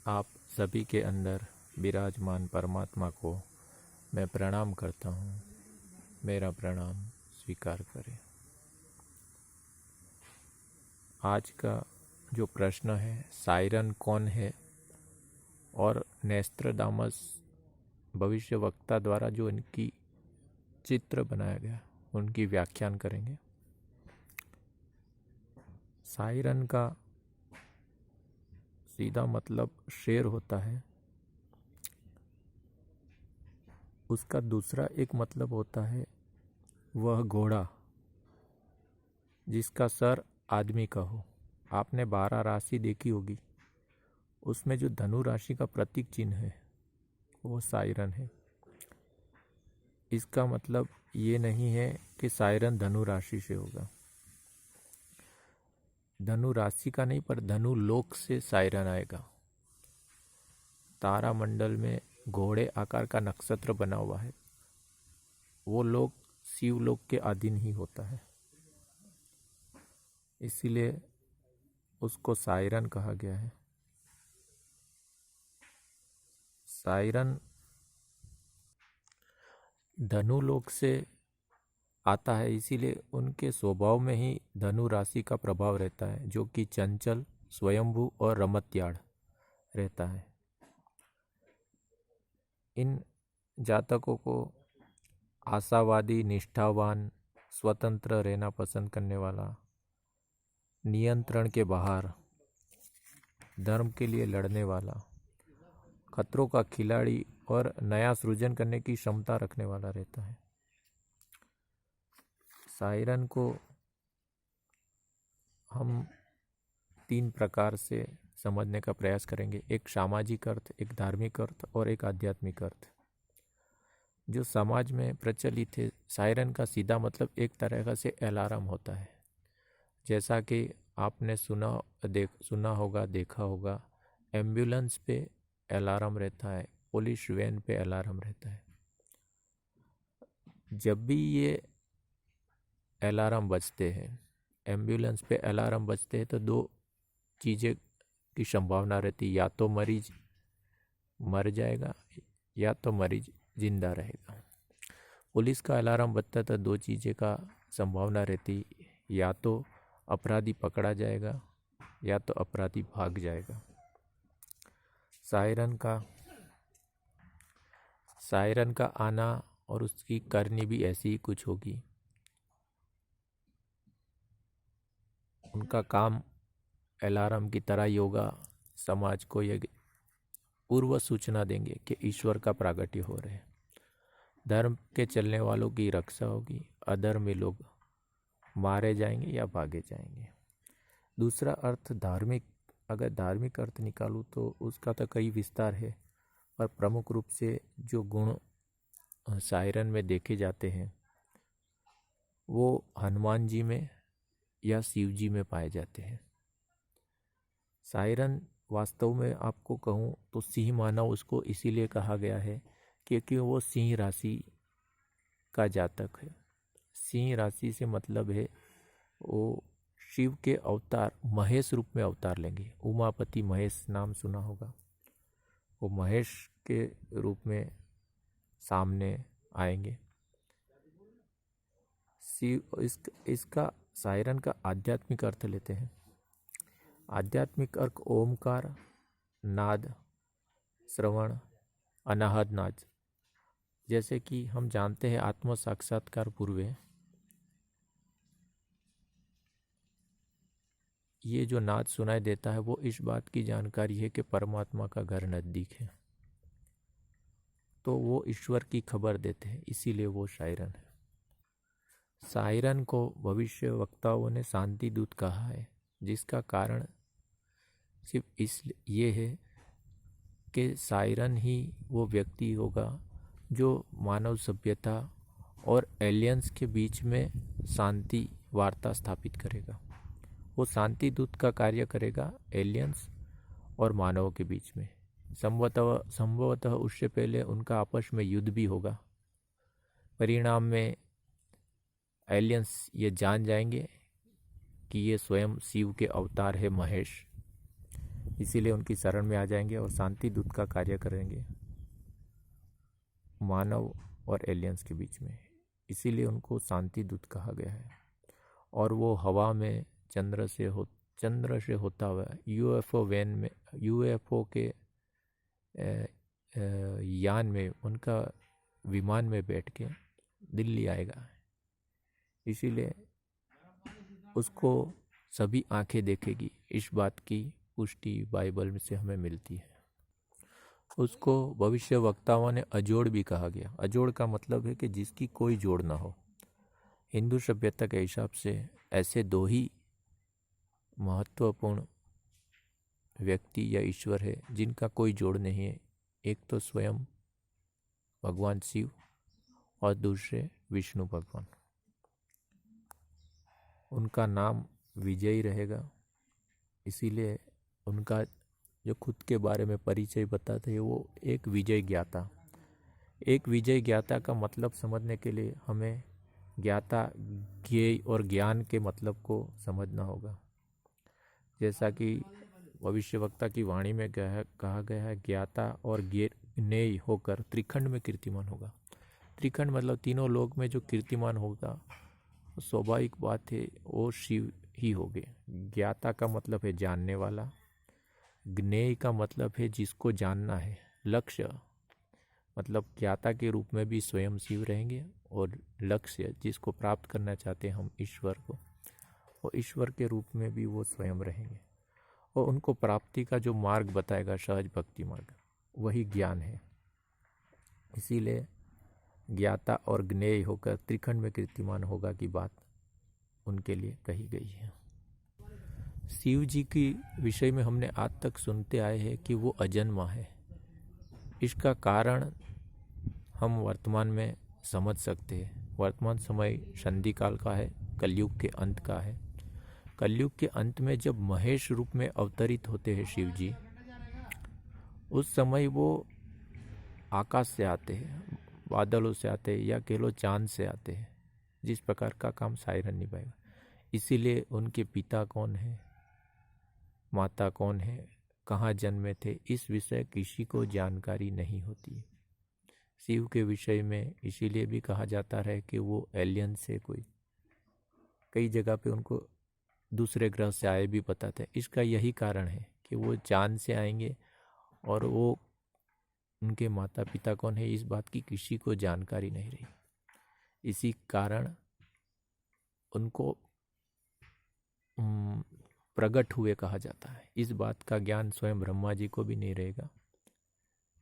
आप सभी के अंदर विराजमान परमात्मा को मैं प्रणाम करता हूँ। मेरा प्रणाम स्वीकार करें। आज का जो प्रश्न है, सायरन कौन है और नेस्ट्राडामस भविष्यवक्ता द्वारा जो इनकी चित्र बनाया गया, उनकी व्याख्यान करेंगे। सायरन का सीधा मतलब शेर होता है। उसका दूसरा एक मतलब होता है वह घोड़ा जिसका सर आदमी का हो। आपने 12 राशि देखी होगी, उसमें जो धनु राशि का प्रतीक चिन्ह है वो सायरन है। इसका मतलब ये नहीं है कि सायरन धनु राशि से होगा, धनु राशि का नहीं, पर धनु लोक से सायरन आएगा। तारा मंडल में घोड़े आकार का नक्षत्र बना हुआ है, वो लोक शिवलोक के अधीन ही होता है, इसीलिए उसको सायरन कहा गया है। सायरन धनु लोक से आता है, इसीलिए उनके स्वभाव में ही धनु राशि का प्रभाव रहता है, जो कि चंचल, स्वयंभू और रमत्याड़ रहता है। इन जातकों को आशावादी, निष्ठावान, स्वतंत्र रहना पसंद करने वाला, नियंत्रण के बाहर, धर्म के लिए लड़ने वाला, खतरों का खिलाड़ी और नया सृजन करने की क्षमता रखने वाला रहता है। सायरन को हम 3 प्रकार से समझने का प्रयास करेंगे। एक सामाजिक अर्थ, एक धार्मिक अर्थ और एक आध्यात्मिक अर्थ। जो समाज में प्रचलित है, सायरन का सीधा मतलब एक तरह से अलार्म होता है। जैसा कि आपने सुना होगा, देखा होगा, एम्बुलेंस पे अलार्म रहता है, पुलिस वैन पे अलार्म रहता है। जब भी ये अलार्म बजते हैं, एम्बुलेंस पे अलार्म बजते हैं, तो 2 चीज़ें की संभावना रहती है, या तो मरीज मर जाएगा या तो मरीज जिंदा रहेगा। पुलिस का अलार्म बजता है तो 2 चीज़ें का संभावना रहती, या तो अपराधी पकड़ा जाएगा या तो अपराधी भाग जाएगा। सायरन का आना और उसकी करनी भी ऐसी ही कुछ होगी। उनका काम अलार्म की तरह योगा समाज को यह पूर्व सूचना देंगे कि ईश्वर का प्रागट्य हो रहे हैं। धर्म के चलने वालों की रक्षा होगी, अधर्मी लोग मारे जाएंगे या भागे जाएंगे। दूसरा अर्थ धार्मिक, अगर धार्मिक अर्थ निकालूँ तो उसका तो कई विस्तार है, पर प्रमुख रूप से जो गुण सायरन में देखे जाते हैं वो हनुमान जी में या शिव जी में पाए जाते हैं। सायरन वास्तव में आपको कहूँ तो सिंह मानव उसको इसीलिए कहा गया है क्योंकि वो सिंह राशि का जातक है। सिंह राशि से मतलब है वो शिव के अवतार महेश रूप में अवतार लेंगे। उमापति महेश नाम सुना होगा, वो महेश के रूप में सामने आएंगे। शिव इसका सायरन का आध्यात्मिक अर्थ लेते हैं। आध्यात्मिक अर्थ ओमकार, नाद, श्रवण, अनाहत नाद। जैसे कि हम जानते हैं आत्म साक्षात्कार पूर्व ये जो नाद सुनाई देता है वो इस बात की जानकारी है कि परमात्मा का घर नज़दीक है, तो वो ईश्वर की खबर देते हैं, इसीलिए वो सायरन है। सायरन को भविष्य वक्ताओं ने शांति दूत कहा है, जिसका कारण सिर्फ ये है कि सायरन ही वो व्यक्ति होगा जो मानव सभ्यता और एलियंस के बीच में शांति वार्ता स्थापित करेगा। वो शांति दूत का कार्य करेगा एलियंस और मानवों के बीच में। संभवतः उससे पहले उनका आपस में युद्ध भी होगा। परिणाम में एलियंस ये जान जाएंगे कि ये स्वयं शिव के अवतार है महेश, इसीलिए उनकी शरण में आ जाएंगे और शांति दूत का कार्य करेंगे मानव और एलियंस के बीच में। इसीलिए उनको शांति दूत कहा गया है। और वो हवा में चंद्र से होता हुआ यूएफओ वैन में, यूएफओ के यान में, उनका विमान में बैठ के दिल्ली आएगा। इसीलिए उसको सभी आंखें देखेगी। इस बात की पुष्टि बाइबल में से हमें मिलती है। उसको भविष्य वक्ताओं ने अजोड़ भी कहा गया। अजोड़ का मतलब है कि जिसकी कोई जोड़ ना हो। हिंदू सभ्यता के हिसाब से ऐसे दो ही महत्वपूर्ण व्यक्ति या ईश्वर है जिनका कोई जोड़ नहीं है। एक तो स्वयं भगवान शिव और दूसरे विष्णु भगवान। उनका नाम विजयी रहेगा। इसीलिए उनका जो खुद के बारे में परिचय बताते हैं वो एक विजय ज्ञाता। एक विजय ज्ञाता का मतलब समझने के लिए हमें ज्ञाता, ज्ञेय और ज्ञान के मतलब को समझना होगा। जैसा कि भविष्यवक्ता की वाणी में कहा गया है, ज्ञाता और ज्ञेय होकर त्रिखंड में कीर्तिमान होगा। त्रिखंड मतलब तीनों लोक में जो कीर्तिमान होगा, स्वाभाविक बात है वो शिव ही हो गए। ज्ञाता का मतलब है जानने वाला, ज्ञेय का मतलब है जिसको जानना है, लक्ष्य मतलब ज्ञाता के रूप में भी स्वयं शिव रहेंगे, और लक्ष्य जिसको प्राप्त करना चाहते हैं हम ईश्वर को, और ईश्वर के रूप में भी वो स्वयं रहेंगे। और उनको प्राप्ति का जो मार्ग बताएगा, सहज भक्ति मार्ग, वही ज्ञान है। इसीलिए ज्ञाता और ज्ञेय होकर त्रिखंड में कीर्तिमान होगा की बात उनके लिए कही गई है। शिव जी की विषय में हमने आज तक सुनते आए हैं कि वो अजन्मा है। इसका कारण हम वर्तमान में समझ सकते हैं। वर्तमान समय संधि काल का है, कलयुग के अंत का है। कलयुग के अंत में जब महेश रूप में अवतरित होते हैं शिव जी, उस समय वो आकाश से आते हैं, बादलों से आते हैं, या कह लो चांद से आते हैं, जिस प्रकार का काम सायरन निभाएगा। इसीलिए उनके पिता कौन है, माता कौन है, कहाँ जन्मे थे, इस विषय किसी को जानकारी नहीं होती। शिव के विषय में इसीलिए भी कहा जाता है कि वो एलियन से कोई, कई जगह पे उनको दूसरे ग्रह से आए भी बताते हैं। इसका यही कारण है कि वो चांद से आएंगे, और वो उनके माता पिता कौन है इस बात की किसी को जानकारी नहीं रही। इसी कारण उनको प्रकट हुए कहा जाता है। इस बात का ज्ञान स्वयं ब्रह्मा जी को भी नहीं रहेगा।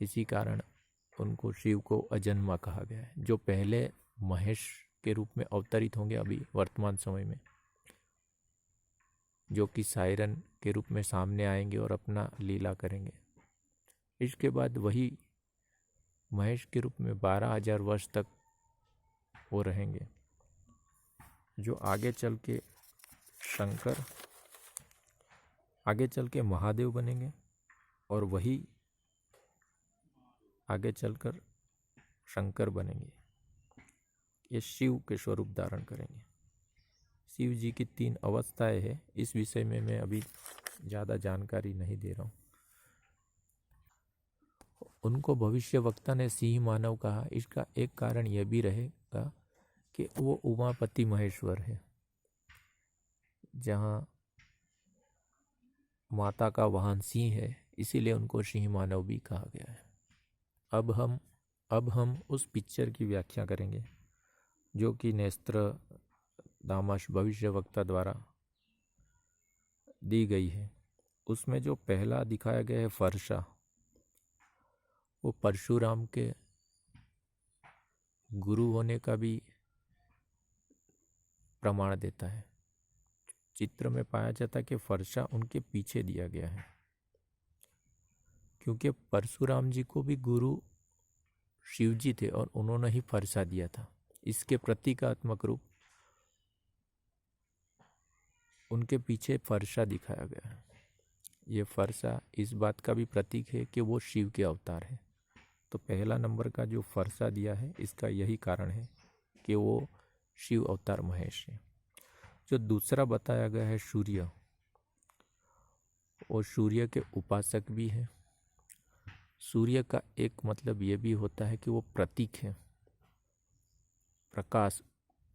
इसी कारण उनको शिव को अजन्मा कहा गया है। जो पहले महेश के रूप में अवतरित होंगे अभी वर्तमान समय में, जो कि सायरन के रूप में सामने आएंगे और अपना लीला करेंगे। इसके बाद वही महेश के रूप में 12,000 वर्ष तक वो रहेंगे, जो आगे चल के शंकर, आगे चल के महादेव बनेंगे, और वही आगे चलकर शंकर बनेंगे। ये शिव के स्वरूप धारण करेंगे। शिव जी की 3 अवस्थाएं हैं। इस विषय में मैं अभी ज़्यादा जानकारी नहीं दे रहा हूँ। उनको भविष्यवक्ता ने सिंह मानव कहा। इसका एक कारण यह भी रहेगा कि वो उमापति महेश्वर है, जहाँ माता का वाहन सिंह है, इसीलिए उनको सिंह मानव भी कहा गया है। अब हम उस पिक्चर की व्याख्या करेंगे जो कि नेस्त्र दामाश भविष्यवक्ता द्वारा दी गई है। उसमें जो पहला दिखाया गया है फरसा, वो परशुराम के गुरु होने का भी प्रमाण देता है। चित्र में पाया जाता है कि फरसा उनके पीछे दिया गया है, क्योंकि परशुराम जी को भी गुरु शिव जी थे और उन्होंने ही फरसा दिया था। इसके प्रतीकात्मक रूप उनके पीछे फरसा दिखाया गया है। ये फरसा इस बात का भी प्रतीक है कि वो शिव के अवतार है। तो पहला नंबर का जो फरसा दिया है, इसका यही कारण है कि वो शिव अवतार महेश है। जो दूसरा बताया गया है सूर्य, वो सूर्य के उपासक भी हैं। सूर्य का एक मतलब ये भी होता है कि वो प्रतीक है प्रकाश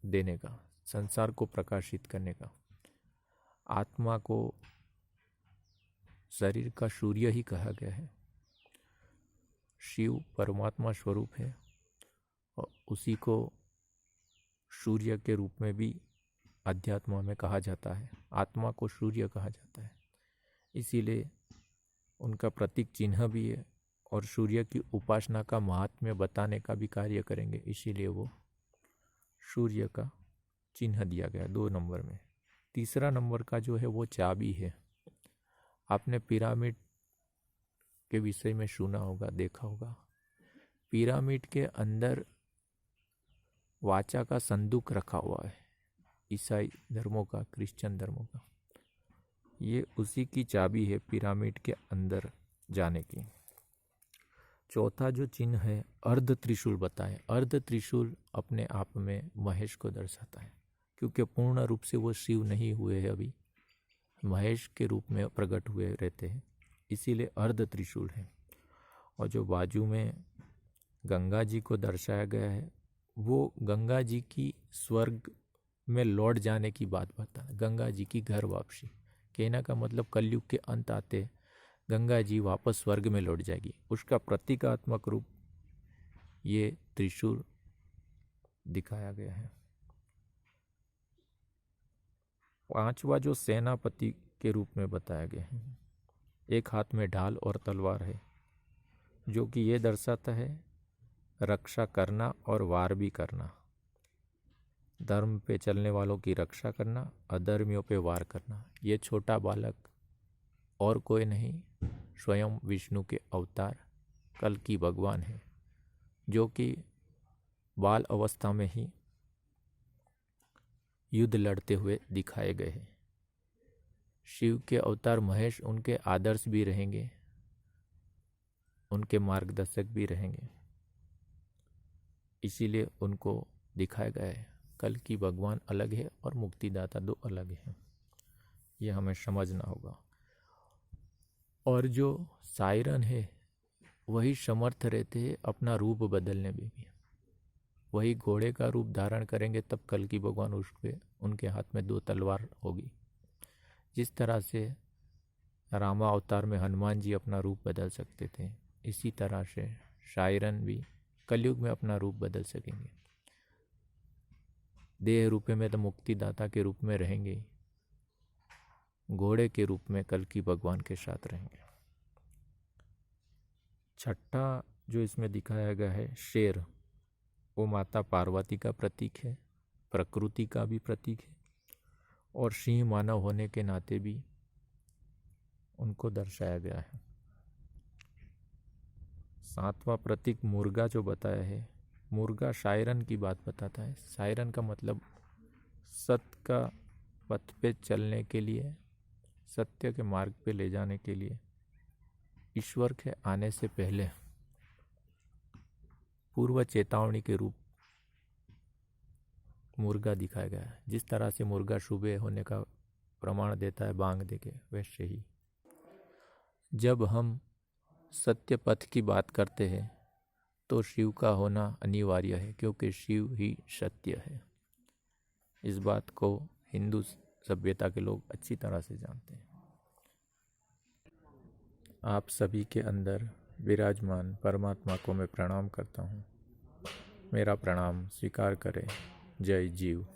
देने का, संसार को प्रकाशित करने का। आत्मा को शरीर का सूर्य ही कहा गया है। शिव परमात्मा स्वरूप है और उसी को सूर्य के रूप में भी अध्यात्म में कहा जाता है। आत्मा को सूर्य कहा जाता है, इसीलिए उनका प्रतीक चिन्ह भी है और सूर्य की उपासना का महात्म्य बताने का भी कार्य करेंगे, इसीलिए वो सूर्य का चिन्ह दिया गया 2 नंबर में। तीसरा नंबर का जो है वो चाबी है। आपने पिरामिड के विषय में सुना होगा, देखा होगा। पिरामिड के अंदर वाचा का संदूक रखा हुआ है, ईसाई धर्मों का, क्रिश्चियन धर्मों का। ये उसी की चाबी है पिरामिड के अंदर जाने की। चौथा जो चिन्ह है अर्ध त्रिशूल बताएं। अर्ध त्रिशूल अपने आप में महेश को दर्शाता है, क्योंकि पूर्ण रूप से वो शिव नहीं हुए हैं, अभी महेश के रूप में प्रकट हुए रहते हैं, इसीलिए अर्ध त्रिशूल है। और जो बाजू में गंगा जी को दर्शाया गया है, वो गंगा जी की स्वर्ग में लौट जाने की बात बता, गंगा जी की घर वापसी। कहने का मतलब कलयुग के अंत आते गंगा जी वापस स्वर्ग में लौट जाएगी, उसका प्रतीकात्मक रूप ये त्रिशूल दिखाया गया है। पांचवा जो सेनापति के रूप में बताया गया है, एक हाथ में ढाल और तलवार है, जो कि ये दर्शाता है रक्षा करना और वार भी करना। धर्म पे चलने वालों की रक्षा करना, अधर्मियों पे वार करना। ये छोटा बालक और कोई नहीं, स्वयं विष्णु के अवतार कल्कि भगवान है, जो कि बाल अवस्था में ही युद्ध लड़ते हुए दिखाए गए हैं। शिव के अवतार महेश उनके आदर्श भी रहेंगे, उनके मार्गदर्शक भी रहेंगे, इसीलिए उनको दिखाया गया है। कल्कि भगवान अलग है और मुक्तिदाता 2 अलग हैं, ये हमें समझना होगा। और जो सायरन है वही समर्थ रहते हैं अपना रूप बदलने में भी। वही घोड़े का रूप धारण करेंगे तब कल्कि भगवान उनके हाथ में 2 तलवार होगी। जिस तरह से रामा अवतार में हनुमान जी अपना रूप बदल सकते थे, इसी तरह से सायरन भी कलयुग में अपना रूप बदल सकेंगे। देह रूप में तो मुक्तिदाता के रूप में रहेंगे, घोड़े के रूप में कल्कि भगवान के साथ रहेंगे। छठा जो इसमें दिखाया गया है शेर, वो माता पार्वती का प्रतीक है, प्रकृति का भी प्रतीक है, और सिंह मानव होने के नाते भी उनको दर्शाया गया है। 7वां प्रतीक मुर्गा जो बताया है, मुर्गा सायरन की बात बताता है। सायरन का मतलब सत्य का पथ पे चलने के लिए, सत्य के मार्ग पे ले जाने के लिए ईश्वर के आने से पहले पूर्व चेतावनी के रूप मुर्गा दिखाया गया है। जिस तरह से मुर्गा सुबह होने का प्रमाण देता है बांग देके, वैसे ही जब हम सत्य पथ की बात करते हैं तो शिव का होना अनिवार्य है, क्योंकि शिव ही सत्य है। इस बात को हिंदू सभ्यता के लोग अच्छी तरह से जानते हैं। आप सभी के अंदर विराजमान परमात्मा को मैं प्रणाम करता हूँ। मेरा प्रणाम स्वीकार करें। जय जीव।